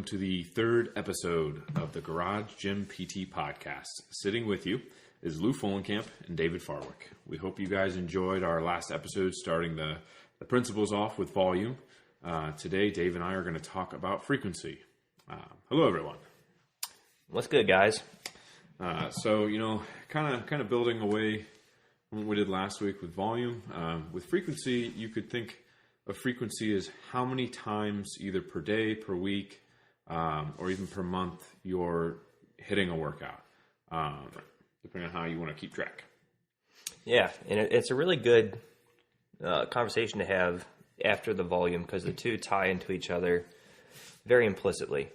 welcome to the third episode of the Garage Gym PT podcast. Sitting with you is Lou Follenkamp and David Farwick. We hope you guys enjoyed our last episode starting the principles off with volume. Today, Dave and I are going to talk about frequency. Hello, everyone. What's good, guys? So, kind of building away from what we did last week with volume. With frequency, you could think of frequency as how many times, either per day, per week, or even per month, you're hitting a workout, depending on how you want to keep track. Yeah, and it's a really good conversation to have after the volume because the two tie into each other very implicitly.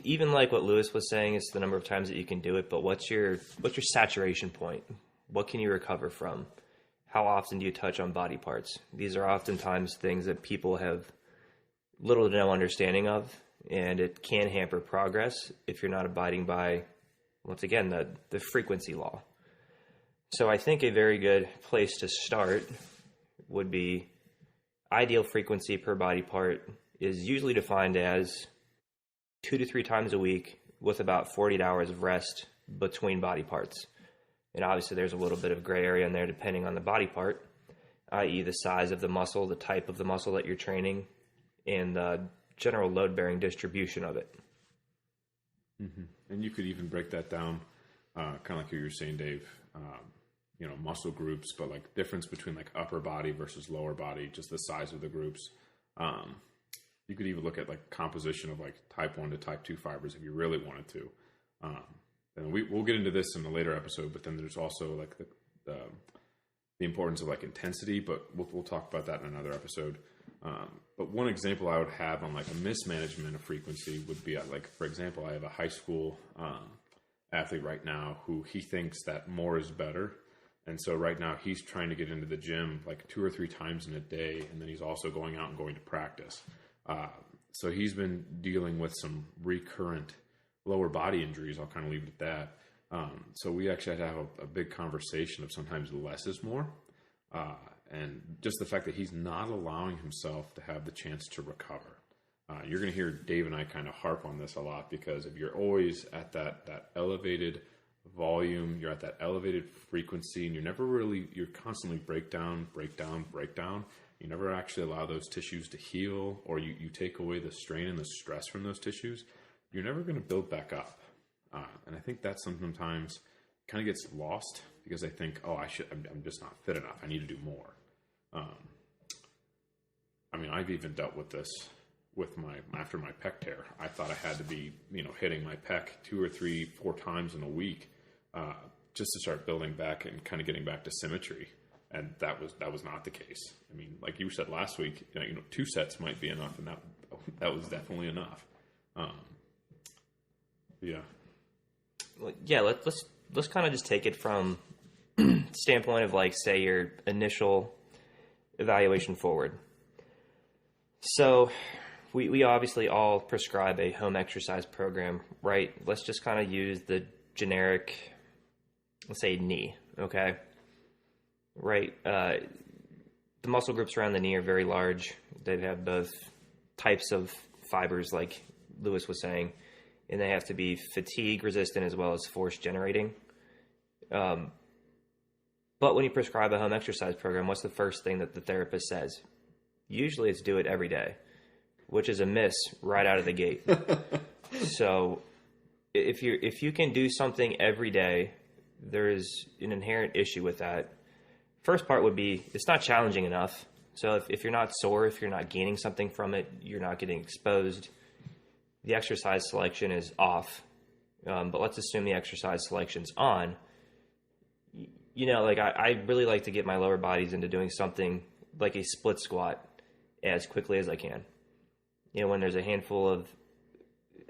Even like what Lewis was saying, it's the number of times that you can do it, but what's your saturation point? What can you recover from? How often do you touch on body parts? These are oftentimes things that people have little to no understanding of, and it can hamper progress if you're not abiding by, once again, the frequency law. So I think a very good place to start would be ideal frequency per body part is usually defined as 2 to 3 times a week with about 48 hours of rest between body parts. And obviously there's a little bit of gray area in there depending on the body part, i.e. the size of the muscle, the type of the muscle that you're training, and the general load-bearing distribution of it. Mm-hmm. And you could even break that down, kind of like you were saying, Dave, muscle groups, but like difference between like upper body versus lower body, just the size of the groups. You could even look at like composition of like type 1 to type 2 fibers if you really wanted to. And we'll get into this in a later episode, but then there's also like the importance of like intensity, but we'll talk about that in another episode. But one example I would have on like a mismanagement of frequency would be like, for example, I have a high school athlete right now who he thinks that more is better. And so right now he's trying to get into the gym like 2 or 3 times in a day. And then he's also going out and going to practice. So he's been dealing with some recurrent lower body injuries. I'll kind of leave it at that. So we actually had to have a big conversation of sometimes less is more. And just the fact that he's not allowing himself to have the chance to recover. You're going to hear Dave and I kind of harp on this a lot because if you're always at that elevated volume, you're at that elevated frequency, and you're constantly break down. You never actually allow those tissues to heal, or you take away the strain and the stress from those tissues, you're never going to build back up. And I think that sometimes kind of gets lost because I think, I'm just not fit enough. I need to do more. I've even dealt with this after my pec tear. I thought I had to be, hitting my pec 2 or 3, 4 times in a week, just to start building back and kind of getting back to symmetry. And that was not the case. Like you said last week, 2 sets might be enough, and that was definitely enough. Yeah. Well, yeah. Let's kind of just take it from standpoint of like, say, your initial evaluation forward. So we obviously all prescribe a home exercise program, right? Let's just kind of use the generic, let's say knee, okay? Right. The muscle groups around the knee are very large. They have both types of fibers, like Lewis was saying, and they have to be fatigue resistant as well as force generating. But when you prescribe a home exercise program, what's the first thing that the therapist says? Usually it's do it every day, which is a miss right out of the gate. So if you can do something every day, there is an inherent issue with that. First part would be it's not challenging enough. So if you're not sore, if you're not gaining something from it, you're not getting exposed, the exercise selection is off. But let's assume the exercise selection's on. I really like to get my lower bodies into doing something like a split squat as quickly as I can. When there's a handful of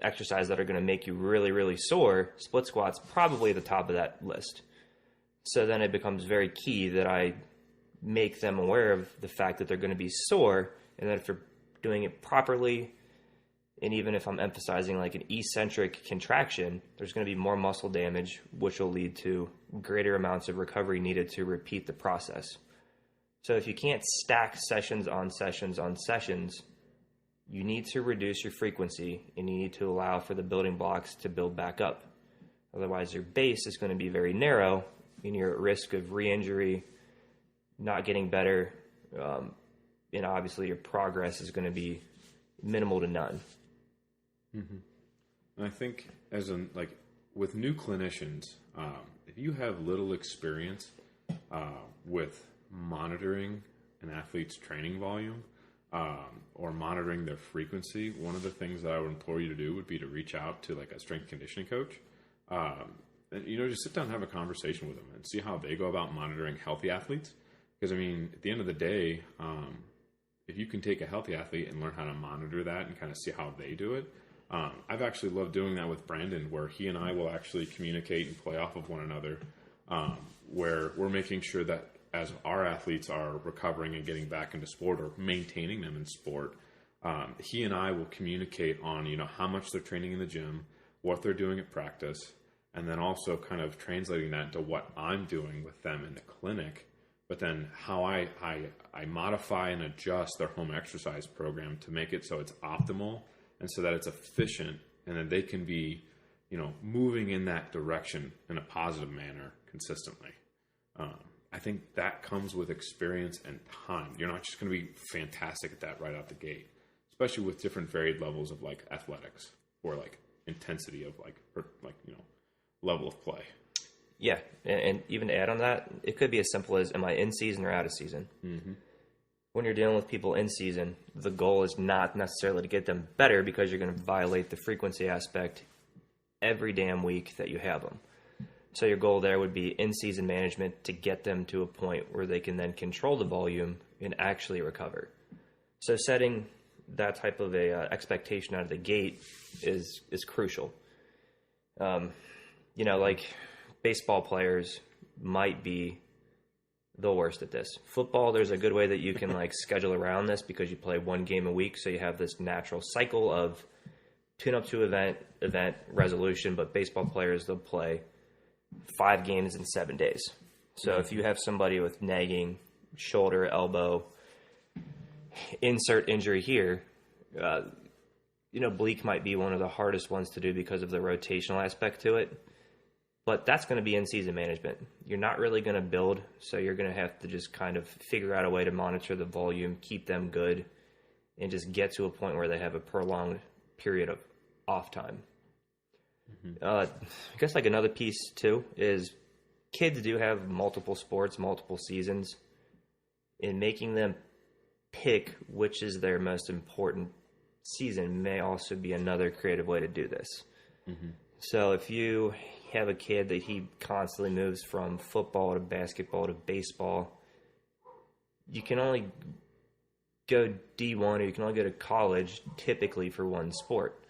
exercises that are going to make you really, really sore, split squat's probably at the top of that list. So then it becomes very key that I make them aware of the fact that they're going to be sore, and that if you're doing it properly, and even if I'm emphasizing like an eccentric contraction, there's going to be more muscle damage, which will lead to greater amounts of recovery needed to repeat the process. So if you can't stack sessions on sessions on sessions, you need to reduce your frequency and you need to allow for the building blocks to build back up. Otherwise, your base is going to be very narrow and you're at risk of re-injury, not getting better, and obviously your progress is going to be minimal to none. Mm-hmm. And I think with new clinicians, if you have little experience with monitoring an athlete's training volume or monitoring their frequency, one of the things that I would implore you to do would be to reach out to like a strength conditioning coach. And, just sit down and have a conversation with them and see how they go about monitoring healthy athletes. Because, I mean, at the end of the day, if you can take a healthy athlete and learn how to monitor that and kind of see how they do it, I've actually loved doing that with Brandon, where he and I will actually communicate and play off of one another, where we're making sure that as our athletes are recovering and getting back into sport or maintaining them in sport, he and I will communicate on, how much they're training in the gym, what they're doing at practice, and then also kind of translating that into what I'm doing with them in the clinic, but then how I modify and adjust their home exercise program to make it so it's optimal and so that it's efficient and that they can be, moving in that direction in a positive manner consistently. I think that comes with experience and time. You're not just going to be fantastic at that right out the gate, especially with different varied levels of like athletics or like intensity of level of play. Yeah, and even to add on that, it could be as simple as, am I in season or out of season? Mm-hmm. When you're dealing with people in season, the goal is not necessarily to get them better, because you're going to violate the frequency aspect every damn week that you have them. So your goal there would be in-season management to get them to a point where they can then control the volume and actually recover. So setting that type of a expectation out of the gate is crucial. Like baseball players might be the worst at this. Football, there's a good way that you can like schedule around this, because you play one game a week, so you have this natural cycle of tune-up to event resolution. But baseball players, they'll play 5 games in 7 days. So if you have somebody with nagging shoulder, elbow, insert injury here, Bleak might be one of the hardest ones to do because of the rotational aspect to it. But that's going to be in-season management. You're not really going to build, so you're going to have to just kind of figure out a way to monitor the volume, keep them good, and just get to a point where they have a prolonged period of off time. Mm-hmm. I guess like another piece, too, is kids do have multiple sports, multiple seasons, and making them pick which is their most important season may also be another creative way to do this. Mm-hmm. So if you have a kid that he constantly moves from football to basketball to baseball, you can only go D1 or you can only go to college typically for one sport.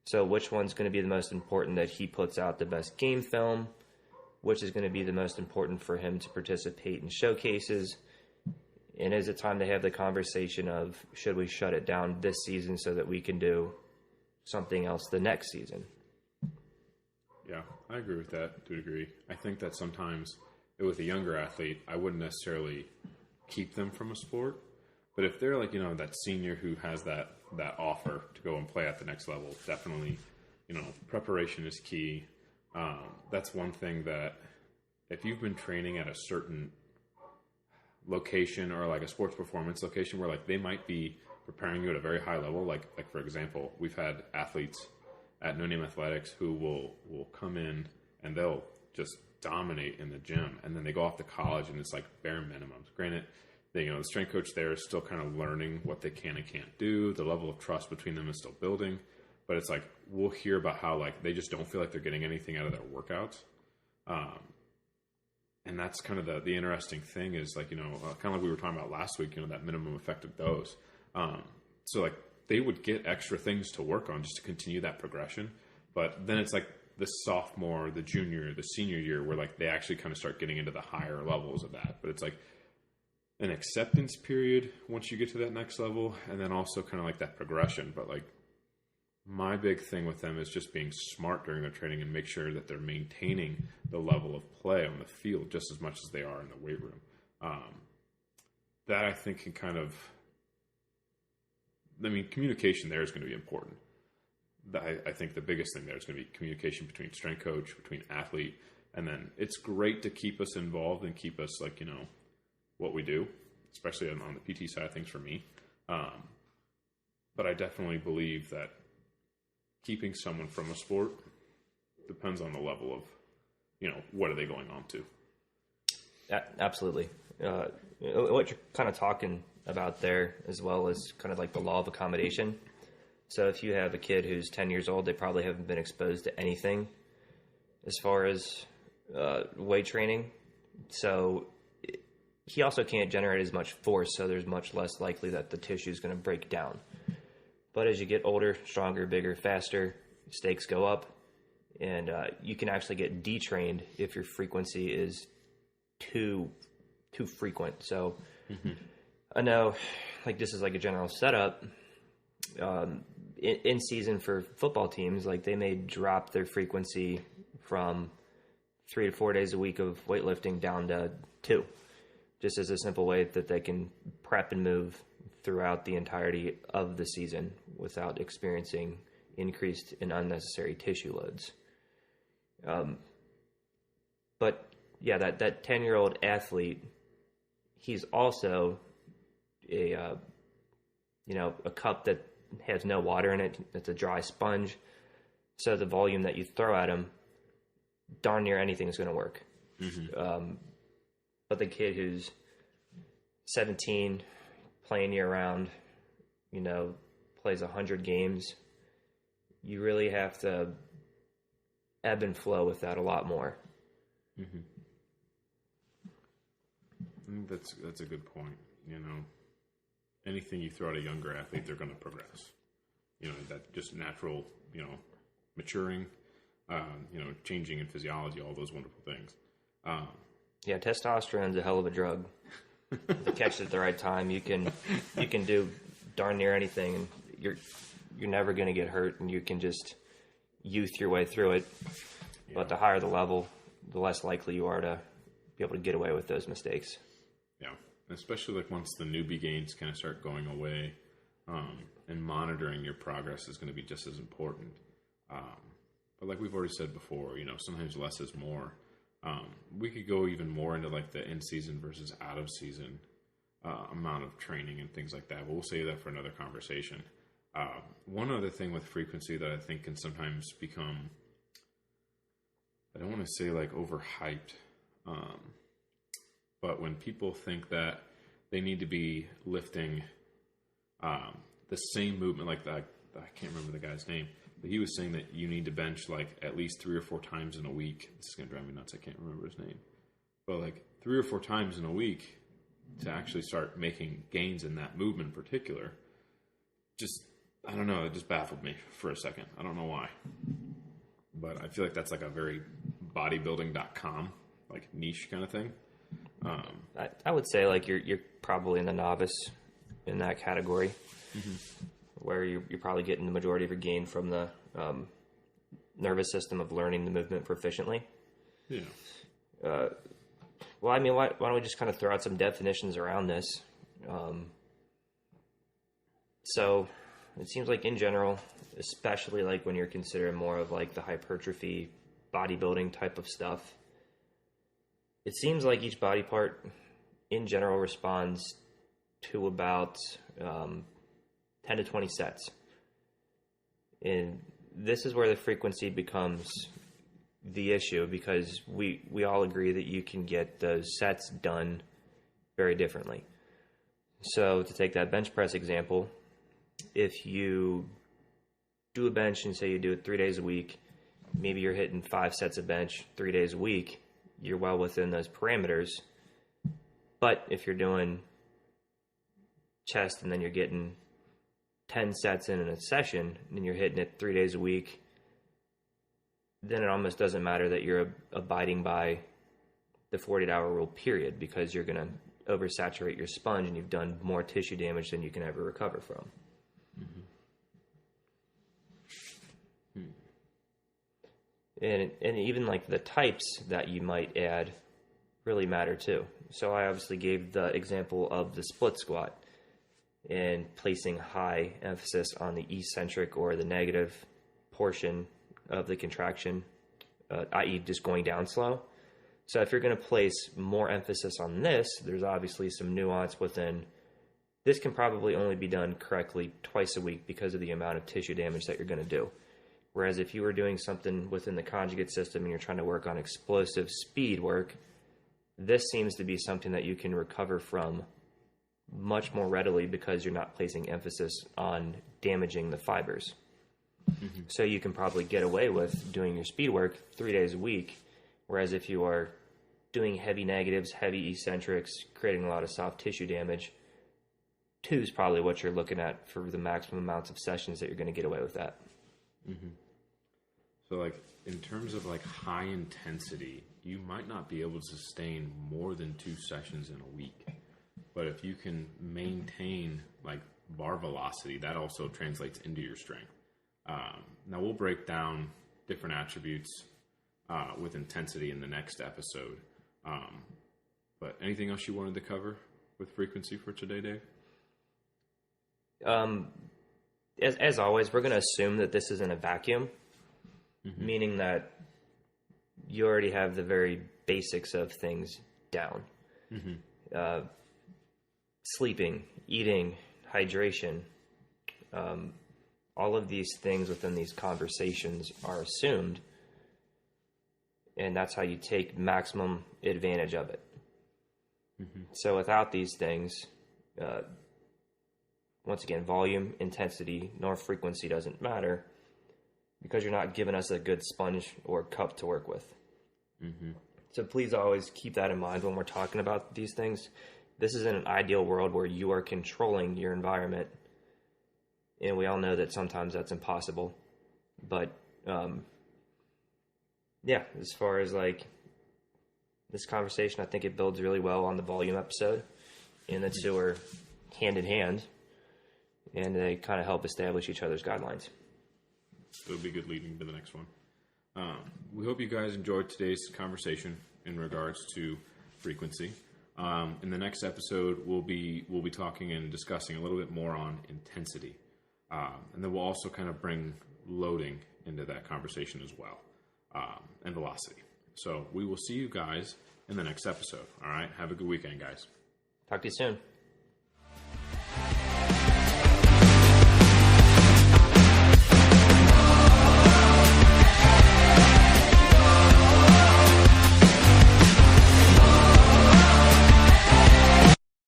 So which one's going to be the most important that he puts out the best game film? Which is going to be the most important for him to participate in showcases? And is it time to have the conversation of, should we shut it down this season so that we can do something else the next season? Yeah, I agree with that to a degree. I think that sometimes with a younger athlete, I wouldn't necessarily keep them from a sport. But if they're like, that senior who has that offer to go and play at the next level, definitely, preparation is key. That's one thing that if you've been training at a certain location or like a sports performance location where like they might be preparing you at a very high level, like for example, we've had athletes at No Name Athletics who will come in and they'll just dominate in the gym, and then they go off to college and it's like bare minimums. Granted, the strength coach there is still kind of learning what they can and can't do. The level of trust between them is still building, but it's like we'll hear about how like they just don't feel like they're getting anything out of their workouts. And that's kind of the interesting thing is like, kind of like we were talking about last week, that minimum effective dose. So like they would get extra things to work on just to continue that progression. But then it's like the sophomore, the junior, the senior year where like they actually kind of start getting into the higher levels of that. But it's like an acceptance period once you get to that next level, and then also kind of like that progression. But like my big thing with them is just being smart during their training and make sure that they're maintaining the level of play on the field just as much as they are in the weight room. That I think can kind of I mean, communication there is going to be important. I think the biggest thing there is going to be communication between strength coach, between athlete, and then it's great to keep us involved and keep us like, what we do, especially on the PT side of things for me. But I definitely believe that keeping someone from a sport depends on the level of, what are they going on to? Absolutely. What you're kind of talking about there as well is kind of like the law of accommodation. So if you have a kid who's 10 years old, they probably haven't been exposed to anything as far as weight training. So he also can't generate as much force, so there's much less likely that the tissue is going to break down. But as you get older, stronger, bigger, faster, stakes go up, and you can actually get detrained if your frequency is too frequent. So I know, like, this is like a general setup. In season for football teams, like, they may drop their frequency from 3 to 4 days a week of weightlifting down to 2, just as a simple way that they can prep and move throughout the entirety of the season without experiencing increased and unnecessary tissue loads. But yeah, that 10-year-old athlete, he's also a cup that has no water in it. It's a dry sponge. So the volume that you throw at him, darn near anything is going to work. But the kid who's 17, playing year round, plays 100 games, you really have to ebb and flow with that a lot more. I think that's a good point. Anything you throw at a younger athlete, they're going to progress. That just natural, maturing, changing in physiology, all those wonderful things. Yeah, testosterone's a hell of a drug. If you catch it at the right time, you can do darn near anything, and you're never going to get hurt, and you can just youth your way through it. Yeah. But the higher the level, the less likely you are to be able to get away with those mistakes. Yeah, especially like once the newbie gains kind of start going away, and monitoring your progress is going to be just as important. But like we've already said before, sometimes less is more. We could go even more into like the in-season versus out-of-season amount of training and things like that. But we'll save that for another conversation. One other thing with frequency that I think can sometimes become, I don't want to say like overhyped, but when people think that they need to be lifting the same movement, like that, I can't remember the guy's name, but he was saying that you need to bench like at least 3 or 4 times in a week. This is going to drive me nuts. I can't remember his name. But like 3 or 4 times in a week to actually start making gains in that movement in particular. Just, I don't know. It just baffled me for a second. I don't know why. But I feel like that's like a very bodybuilding.com, like niche kind of thing. I would say like you're probably in the novice in that category. Where you're probably getting the majority of your gain from the nervous system of learning the movement proficiently. Yeah. Well, I mean, why don't we just kind of throw out some definitions around this? So it seems like in general, especially like when you're considering more of like the hypertrophy bodybuilding type of stuff, it seems like each body part in general responds to about 10 to 20 sets. And this is where the frequency becomes the issue, because we all agree that you can get those sets done very differently. So to take that bench press example, if you do a bench and say you do it 3 days a week, maybe you're hitting 5 sets of bench 3 days a week, you're well within those parameters. But if you're doing chest and then you're getting 10 sets in a session and you're hitting it 3 days a week, then it almost doesn't matter that you're abiding by the 48-hour rule, period, because you're going to oversaturate your sponge and you've done more tissue damage than you can ever recover from. And even like the types that you might add really matter too. So I obviously gave the example of the split squat. and placing high emphasis on the eccentric or the negative portion of the contraction, i.e. just going down slow. So if you're going to place more emphasis on this, there's obviously some nuance within. This can probably only be done correctly twice a week because of the amount of tissue damage that you're going to do. Whereas if you were doing something within the conjugate system and you're trying to work on explosive speed work, this seems to be something that you can recover from much more readily because you're not placing emphasis on damaging the fibers. Mm-hmm. So you can probably get away with doing your speed work 3 days a week, whereas if you are doing heavy negatives, heavy eccentrics, creating a lot of soft tissue damage, 2 is probably what you're looking at for the maximum amounts of sessions that you're going to get away with that. Mm-hmm. So, like, in terms of, like, high intensity, you might not be able to sustain more than 2 sessions in a week. But if you can maintain, like, bar velocity, that also translates into your strength. Now, we'll break down different attributes with intensity in the next episode. But anything else you wanted to cover with frequency for today, Dave? As always, we're going to assume that this is in a vacuum, mm-hmm. meaning that you already have the very basics of things down. Mm-hmm. Sleeping, eating, hydration, all of these things within these conversations are assumed, and that's how you take maximum advantage of it. Mm-hmm. So without these things, once again, volume, intensity, nor frequency doesn't matter because you're not giving us a good sponge or cup to work with. Mm-hmm. So please always keep that in mind when we're talking about these things. This is in an ideal world where you are controlling your environment, and we all know that sometimes that's impossible. But, yeah, as far as, like, this conversation, I think it builds really well on the volume episode, and the 2 are hand in hand, and they kind of help establish each other's guidelines. It'll be good leading to the next one. We hope you guys enjoyed today's conversation in regards to frequency. In the next episode, we'll be talking and discussing a little bit more on intensity, and then we'll also kind of bring loading into that conversation as well, and velocity. So we will see you guys in the next episode. All right, have a good weekend, guys. Talk to you soon.